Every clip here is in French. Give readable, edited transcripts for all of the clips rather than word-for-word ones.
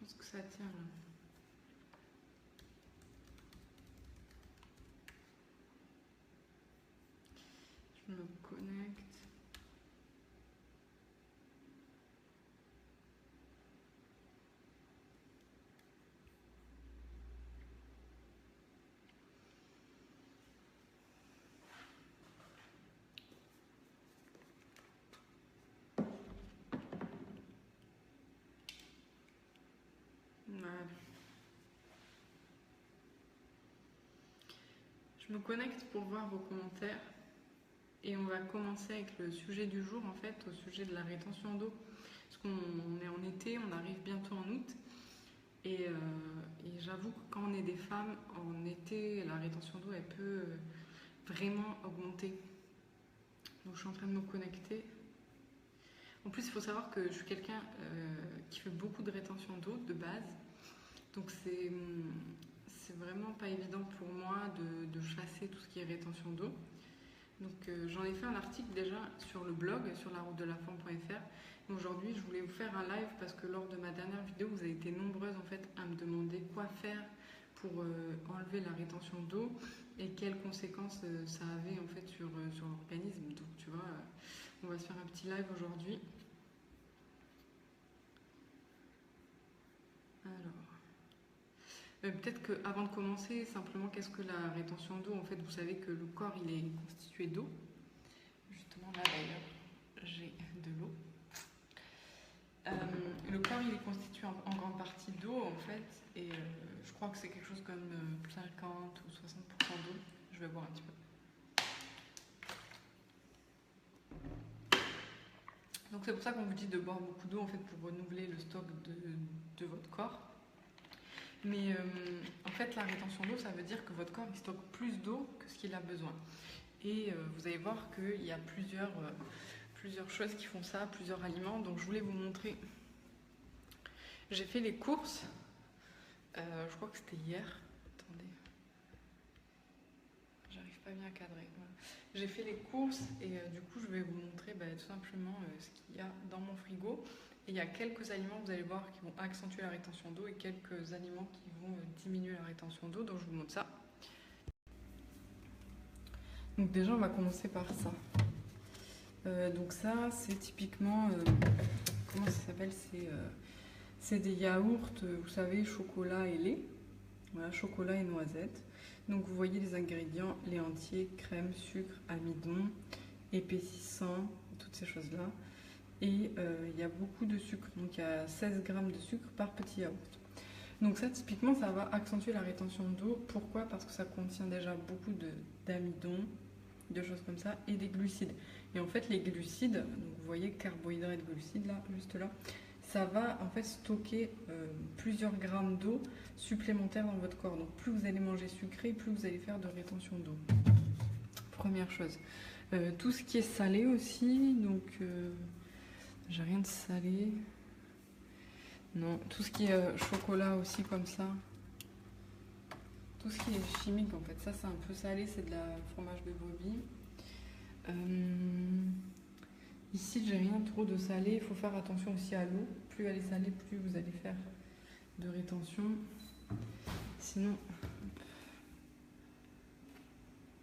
pense que ça tient là. Je me connecte. Voilà. Je me connecte pour voir vos commentaires. Et on va commencer avec le sujet du jour, en fait, au sujet de la rétention d'eau. Parce qu'on est en été, on arrive bientôt en août. Et j'avoue que quand on est des femmes, en été, la rétention d'eau, elle peut vraiment augmenter. Donc je suis en train de me connecter. En plus, il faut savoir que je suis quelqu'un qui fait beaucoup de rétention d'eau de base. Donc c'est vraiment pas évident pour moi de chasser tout ce qui est rétention d'eau. Donc j'en ai fait un article déjà sur le blog, sur laroutedelafemme.fr. Aujourd'hui, je voulais vous faire un live parce que lors de ma dernière vidéo, vous avez été nombreuses en fait à me demander quoi faire pour enlever la rétention d'eau et quelles conséquences ça avait en fait sur l'organisme. Donc tu vois, on va se faire un petit live aujourd'hui. Alors, peut-être qu'avant de commencer, simplement, qu'est-ce que la rétention d'eau? En fait, vous savez que le corps, il est constitué d'eau. Justement, là, d'ailleurs, j'ai de l'eau. Le corps, il est constitué en grande partie d'eau, en fait. Et je crois que c'est quelque chose comme 50 ou 60% d'eau. Je vais voir un petit peu. Donc, c'est pour ça qu'on vous dit de boire beaucoup d'eau, en fait, pour renouveler le stock de votre corps. Mais en fait, la rétention d'eau, ça veut dire que votre corps il stocke plus d'eau que ce qu'il a besoin. Et vous allez voir qu'il y a plusieurs choses qui font ça, plusieurs aliments. Donc je voulais vous montrer. J'ai fait les courses. Je crois que c'était hier. Attendez. J'arrive pas bien à cadrer. Voilà. J'ai fait les courses et du coup, je vais vous montrer tout simplement ce qu'il y a dans mon frigo. Et il y a quelques aliments, vous allez voir, qui vont accentuer la rétention d'eau et quelques aliments qui vont diminuer la rétention d'eau. Donc je vous montre ça. Donc déjà, on va commencer par ça. Donc ça, c'est typiquement, comment ça s'appelle? C'est des yaourts, vous savez, chocolat et lait. Voilà, chocolat et noisettes. Donc vous voyez les ingrédients, lait entier, crème, sucre, amidon, épaississant, toutes ces choses-là. Et il y a beaucoup de sucre, donc il y a 16 grammes de sucre par petit yaourt. Donc ça, typiquement, ça va accentuer la rétention d'eau. Pourquoi? Parce que ça contient déjà beaucoup d'amidon, de choses comme ça, et des glucides. Et en fait, les glucides, donc vous voyez carbohydrates, glucides, là, juste là, ça va en fait stocker plusieurs grammes d'eau supplémentaires dans votre corps. Donc plus vous allez manger sucré, plus vous allez faire de rétention d'eau. Première chose. Tout ce qui est salé aussi, donc... j'ai rien de salé. Non, tout ce qui est chocolat aussi comme ça. Tout ce qui est chimique en fait. Ça c'est un peu salé, c'est de la fromage de brebis. Ici j'ai rien trop de salé. Il faut faire attention aussi à l'eau. Plus elle est salée, plus vous allez faire de rétention. Sinon,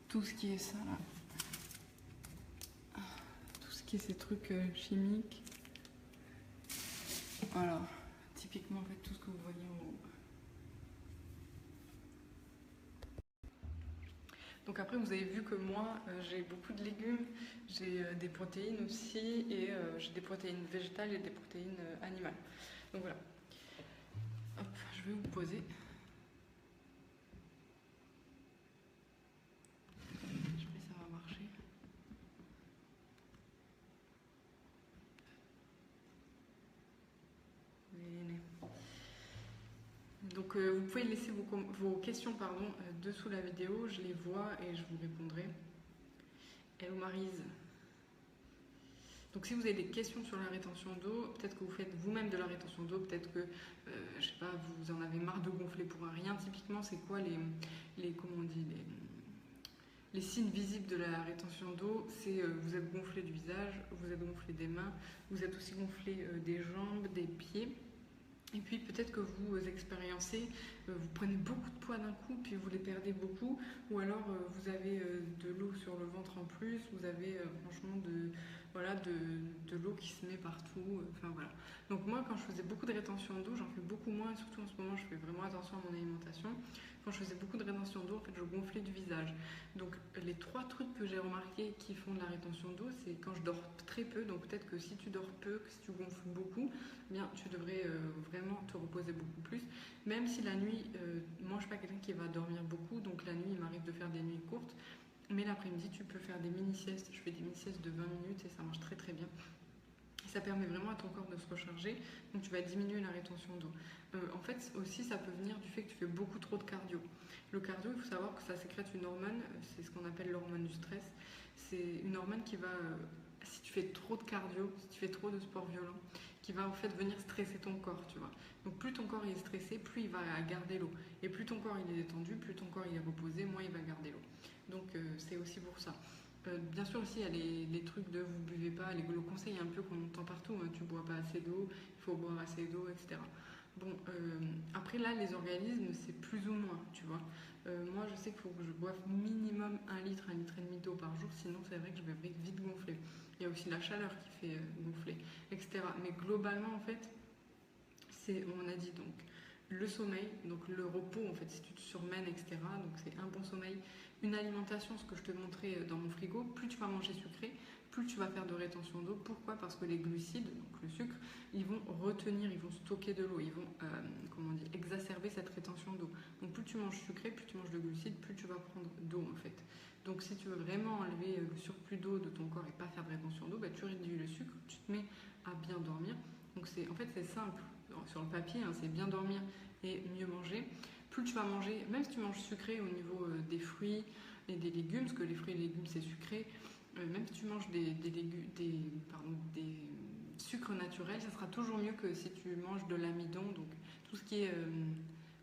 tout ce qui est ça là. Tout ce qui est ces trucs chimiques. Voilà, typiquement en fait tout ce que vous voyez en haut. Donc après vous avez vu que moi j'ai beaucoup de légumes, j'ai des protéines aussi et j'ai des protéines végétales et des protéines animales. Donc voilà. Hop, je vais vous poser. Je sais si ça va marcher. Donc vous pouvez laisser vos questions dessous la vidéo, je les vois et je vous répondrai. Hello Maryse. Donc si vous avez des questions sur la rétention d'eau, peut-être que vous faites vous-même de la rétention d'eau, peut-être que, je sais pas, vous en avez marre de gonfler pour un rien. Typiquement, c'est quoi les signes visibles de la rétention d'eau? C'est vous êtes gonflé du visage, vous êtes gonflé des mains, vous êtes aussi gonflé des jambes, des pieds. Et puis peut-être que vous expériencez, vous prenez beaucoup de poids d'un coup, puis vous les perdez beaucoup, ou alors vous avez de l'eau sur le ventre en plus, vous avez franchement voilà, de l'eau qui se met partout, enfin voilà. Donc moi quand je faisais beaucoup de rétention d'eau, j'en fais beaucoup moins, surtout en ce moment je fais vraiment attention à mon alimentation. Quand je faisais beaucoup de rétention d'eau, en fait je gonflais du visage. Donc les 3 trucs que j'ai remarqué qui font de la rétention d'eau, c'est quand je dors très peu, donc peut-être que si tu dors peu, que si tu gonfles beaucoup, bien tu devrais vraiment te reposer beaucoup plus. Même si la nuit, moi je suis pas quelqu'un qui va dormir beaucoup, donc la nuit il m'arrive de faire des nuits courtes, mais l'après-midi tu peux faire des mini-siestes. Je fais des mini-siestes de 20 minutes et ça marche très très bien. Et ça permet vraiment à ton corps de se recharger, donc tu vas diminuer la rétention d'eau. En fait aussi ça peut venir du fait que tu fais beaucoup trop de cardio. Le cardio, il faut savoir que ça sécrète une hormone, c'est ce qu'on appelle l'hormone du stress. C'est une hormone qui va, si tu fais trop de cardio, si tu fais trop de sport violent, qui va en fait venir stresser ton corps, tu vois. Donc plus ton corps est stressé, plus il va garder l'eau. Et plus ton corps il est détendu, plus ton corps il est reposé, moins il va garder l'eau. Donc c'est aussi pour ça. Bien sûr aussi il y a les trucs de vous buvez pas, le conseil un peu qu'on entend partout, hein, tu bois pas assez d'eau, il faut boire assez d'eau, etc. Bon, après là les organismes c'est plus ou moins, tu vois. Moi je sais qu'il faut que je boive minimum 1 litre, 1 litre et demi d'eau par jour, sinon c'est vrai que je vais vite gonfler. Il y a aussi la chaleur qui fait gonfler, etc. Mais globalement en fait, on a dit donc le sommeil, donc le repos en fait, si tu te surmènes, etc. Donc c'est un bon sommeil, une alimentation, ce que je te montrais dans mon frigo, plus tu vas manger sucré, plus tu vas faire de rétention d'eau. Pourquoi? Parce que les glucides, donc le sucre, ils vont retenir, ils vont stocker de l'eau, ils vont exacerber cette rétention d'eau. Donc plus tu manges sucré, plus tu manges de glucides, plus tu vas prendre d'eau en fait. Donc si tu veux vraiment enlever le surplus d'eau de ton corps et pas faire de rétention d'eau, bah, tu réduis le sucre, tu te mets à bien dormir. Donc en fait c'est simple, sur le papier, hein, c'est bien dormir et mieux manger. Plus tu vas manger, même si tu manges sucré au niveau des fruits et des légumes, parce que les fruits et les légumes c'est sucré, même si tu manges des sucres naturels, ça sera toujours mieux que si tu manges de l'amidon, donc tout ce qui est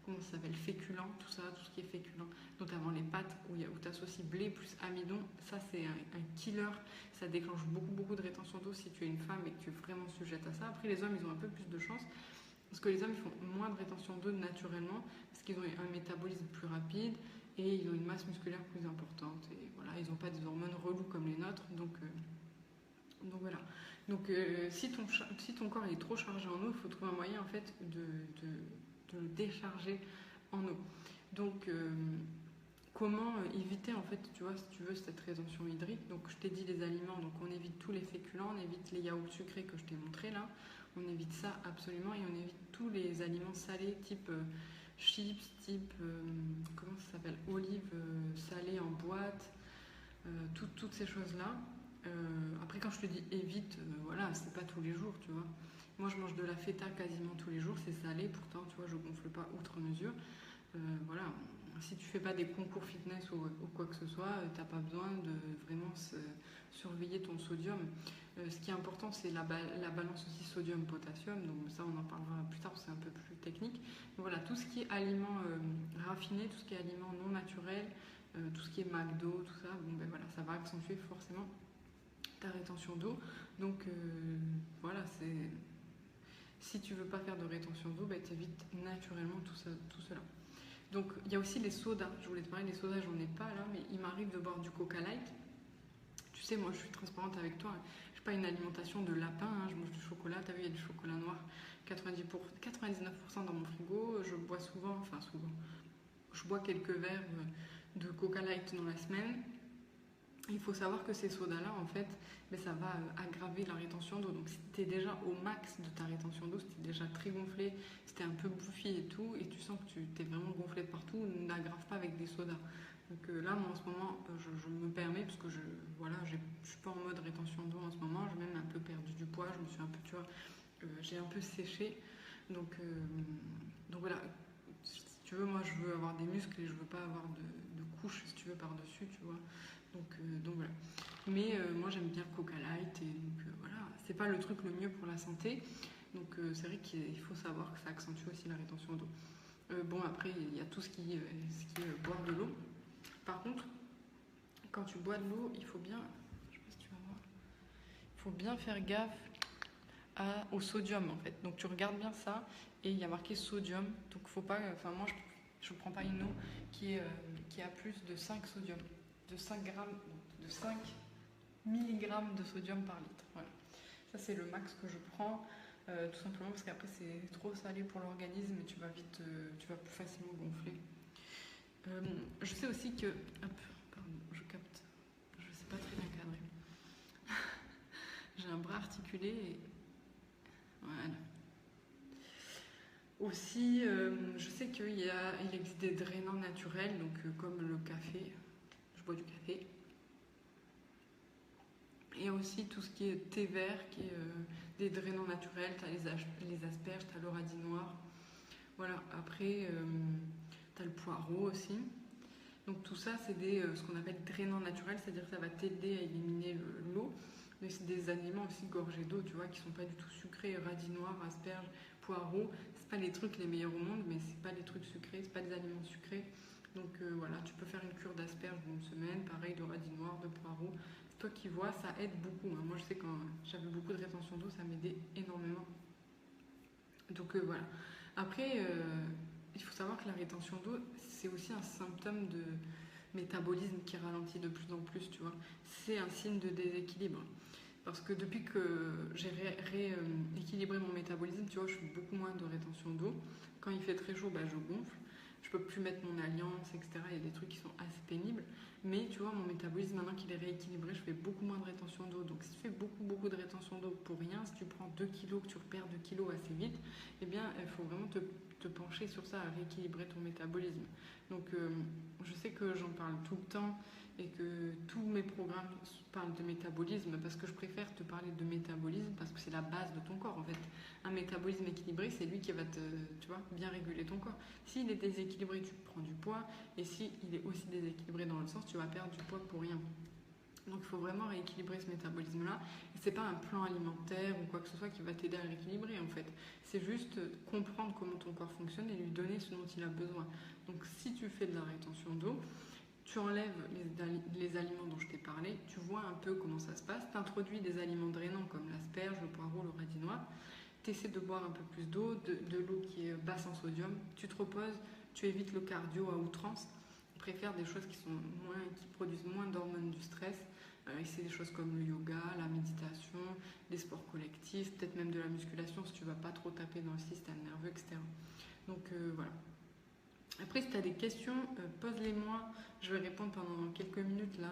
comment ça s'appelle, féculent, tout ça, tout ce qui est féculent, notamment les pâtes où tu associes blé plus amidon, ça c'est un killer, ça déclenche beaucoup de rétention d'eau si tu es une femme et que tu es vraiment sujette à ça. Après les hommes ils ont un peu plus de chance, parce que les hommes ils font moins de rétention d'eau naturellement, parce qu'ils ont un métabolisme plus rapide et ils ont une masse musculaire plus importante, et voilà, ils n'ont pas des hormones reloues comme les nôtres, donc voilà. Donc si ton corps est trop chargé en eau, il faut trouver un moyen en fait de le décharger en eau. Donc comment éviter en fait, tu vois, si tu veux, cette rétention hydrique. Donc je t'ai dit les aliments, donc on évite tous les féculents, on évite les yaourts sucrés que je t'ai montré là, on évite ça absolument, et on évite tous les aliments salés type chips, type comment ça s'appelle, olives salées en boîte, toutes ces choses là. Après quand je te dis évite, voilà, c'est pas tous les jours, tu vois. Moi je mange de la feta quasiment tous les jours, c'est salé, pourtant tu vois je gonfle pas outre mesure. Voilà, si tu fais pas des concours fitness ou quoi que ce soit, t'as pas besoin de vraiment surveiller ton sodium. Ce qui est important c'est la balance aussi sodium-potassium, donc ça on en parlera plus tard, c'est un peu plus technique. Mais voilà, tout ce qui est aliments raffinés, tout ce qui est aliments non naturels, tout ce qui est McDo, tout ça, bon ben voilà, ça va accentuer forcément ta rétention d'eau. Donc voilà, si tu veux pas faire de rétention d'eau, bah, t'évites naturellement tout cela. Donc il y a aussi les sodas. Je voulais te parler des sodas, j'en ai pas là, mais il m'arrive de boire du Coca Light. Tu sais, moi je suis transparente avec toi. Je n'ai pas une alimentation de lapin, hein. Je mange du chocolat. T'as vu, il y a du chocolat noir, 99% dans mon frigo. Je bois souvent, je bois quelques verres de Coca Light dans la semaine. Il faut savoir que ces sodas-là, en fait, mais ça va aggraver la rétention d'eau. Donc si tu es déjà au max de ta rétention d'eau, si tu es déjà très gonflé, si tu es un peu bouffi et tout, et tu sens que tu t'es vraiment gonflé de partout, n'aggrave pas avec des sodas. Donc là, moi en ce moment, je me permets, parce que je suis pas en mode rétention d'eau en ce moment, j'ai même un peu perdu du poids, je me suis un peu, tu vois, j'ai un peu séché. Donc voilà, si tu veux, moi je veux avoir des muscles et je veux pas avoir de couches, si tu veux, par-dessus, tu vois. Donc voilà. Mais moi j'aime bien Coca Light, et donc voilà, c'est pas le truc le mieux pour la santé. Donc c'est vrai qu'il faut savoir que ça accentue aussi la rétention d'eau. Bon, après il y a tout ce qui est boire de l'eau. Par contre, quand tu bois de l'eau, il faut bien, je sais pas si tu vas voir, il faut bien faire gaffe au sodium en fait. Donc tu regardes bien ça et il y a marqué sodium. Donc faut pas, enfin moi je prends pas une eau qui a plus de 5 sodium, de 5 grammes, de 5 milligrammes de sodium par litre. Voilà. Ça c'est le max que je prends. Tout simplement parce qu'après c'est trop salé pour l'organisme et tu vas plus facilement gonfler. Je sais aussi que, hop, pardon, je capte, je sais pas très bien cadrer. J'ai un bras articulé et voilà. Aussi, je sais qu'il existe des drainants naturels, donc comme le café. Je bois du café. Il y a aussi tout ce qui est thé vert, qui est des drainants naturels. Tu as les asperges, tu as le radis noir. Voilà, après, tu as le poireau aussi. Donc tout ça, c'est ce qu'on appelle drainants naturels, c'est-à-dire que ça va t'aider à éliminer l'eau. Mais c'est des aliments aussi gorgés d'eau, tu vois, qui sont pas du tout sucrés. Radis noir, asperges, poireaux, c'est pas les trucs les meilleurs au monde, mais c'est pas des trucs sucrés, c'est pas des aliments sucrés. Donc voilà, tu peux faire une cure d'asperges d'une semaine, pareil de radis noir, de poireaux. C'est toi qui vois, ça aide beaucoup. Hein. Moi je sais quand j'avais beaucoup de rétention d'eau, ça m'aidait énormément. Donc voilà. Après, il faut savoir que la rétention d'eau, c'est aussi un symptôme de métabolisme qui ralentit de plus en plus, tu vois. C'est un signe de déséquilibre. Parce que depuis que j'ai rééquilibré mon métabolisme, tu vois, je fais beaucoup moins de rétention d'eau. Quand il fait très chaud, bah, je gonfle. Je peux plus mettre mon alliance, etc. Il y a des trucs qui sont assez pénibles. Mais tu vois, mon métabolisme, maintenant qu'il est rééquilibré, je fais beaucoup moins de rétention d'eau. Donc si tu fais beaucoup de rétention d'eau pour rien, si tu prends 2 kilos, que tu perds 2 kilos assez vite, eh bien, il faut vraiment te pencher sur ça, à rééquilibrer ton métabolisme. Donc je sais que j'en parle tout le temps et que tous mes programmes parlent de métabolisme parce que je préfère te parler de métabolisme parce que c'est la base de ton corps en fait. Un métabolisme équilibré, c'est lui qui va tu vois, bien réguler ton corps. S'il est déséquilibré, tu prends du poids et s'il est aussi déséquilibré dans le sens, tu vas perdre du poids pour rien. Donc il faut vraiment rééquilibrer ce métabolisme-là. Et c'est pas un plan alimentaire ou quoi que ce soit qui va t'aider à rééquilibrer en fait. C'est juste comprendre comment ton corps fonctionne et lui donner ce dont il a besoin. Donc si tu fais de la rétention d'eau, tu enlèves les aliments dont je t'ai parlé, tu vois un peu comment ça se passe, tu introduis des aliments drainants comme l'asperge, le poireau, le radis noir, tu essaies de boire un peu plus d'eau, de l'eau qui est basse en sodium, tu te reposes, tu évites le cardio à outrance, tu préfères des choses qui produisent moins d'hormones du stress, c'est des choses comme le yoga, la méditation, les sports collectifs, peut-être même de la musculation si tu ne vas pas trop taper dans le système nerveux, etc. Donc voilà. Après, si tu as des questions, pose-les-moi. Je vais répondre pendant quelques minutes là,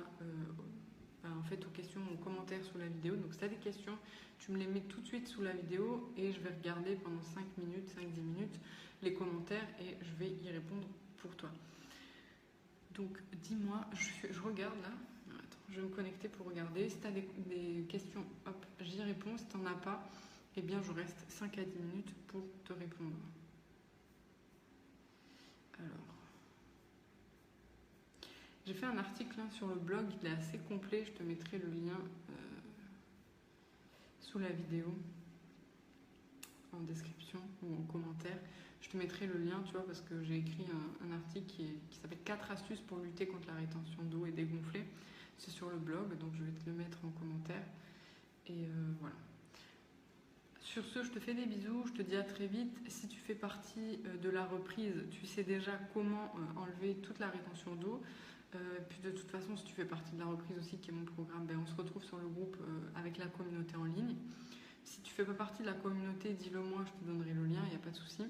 en fait, aux questions, aux commentaires sous la vidéo. Donc, si tu as des questions, tu me les mets tout de suite sous la vidéo et je vais regarder pendant 5 minutes, 5-10 minutes les commentaires et je vais y répondre pour toi. Donc, dis-moi, je regarde là. Attends, je vais me connecter pour regarder. Si tu as des questions, hop, j'y réponds. Si tu n'en as pas, eh bien, je reste 5 à 10 minutes pour te répondre. Alors, j'ai fait un article sur le blog, il est assez complet, je te mettrai le lien sous la vidéo, en description ou en commentaire. Je te mettrai le lien, tu vois, parce que j'ai écrit un article qui s'appelle 4 astuces pour lutter contre la rétention d'eau et dégonfler. C'est sur le blog, donc je vais te le mettre en commentaire. Et voilà. Sur ce, je te fais des bisous, je te dis à très vite. Si tu fais partie de la reprise, tu sais déjà comment enlever toute la rétention d'eau. Puis de toute façon, si tu fais partie de la reprise aussi, qui est mon programme, on se retrouve sur le groupe avec la communauté en ligne. Si tu fais pas partie de la communauté, dis-le moi, je te donnerai le lien, il n'y a pas de souci.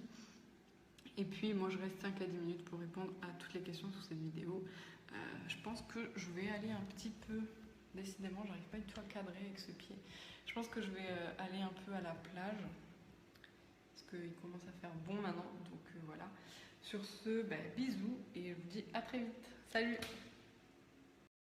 Et puis moi, je reste 5 à 10 minutes pour répondre à toutes les questions sur cette vidéo. Je pense que je vais aller un petit peu... Décidément, j'arrive pas du tout à cadrer avec ce pied. Je pense que je vais aller un peu à la plage. Parce qu'il commence à faire bon maintenant. Donc voilà. Sur ce, bisous et je vous dis à très vite. Salut!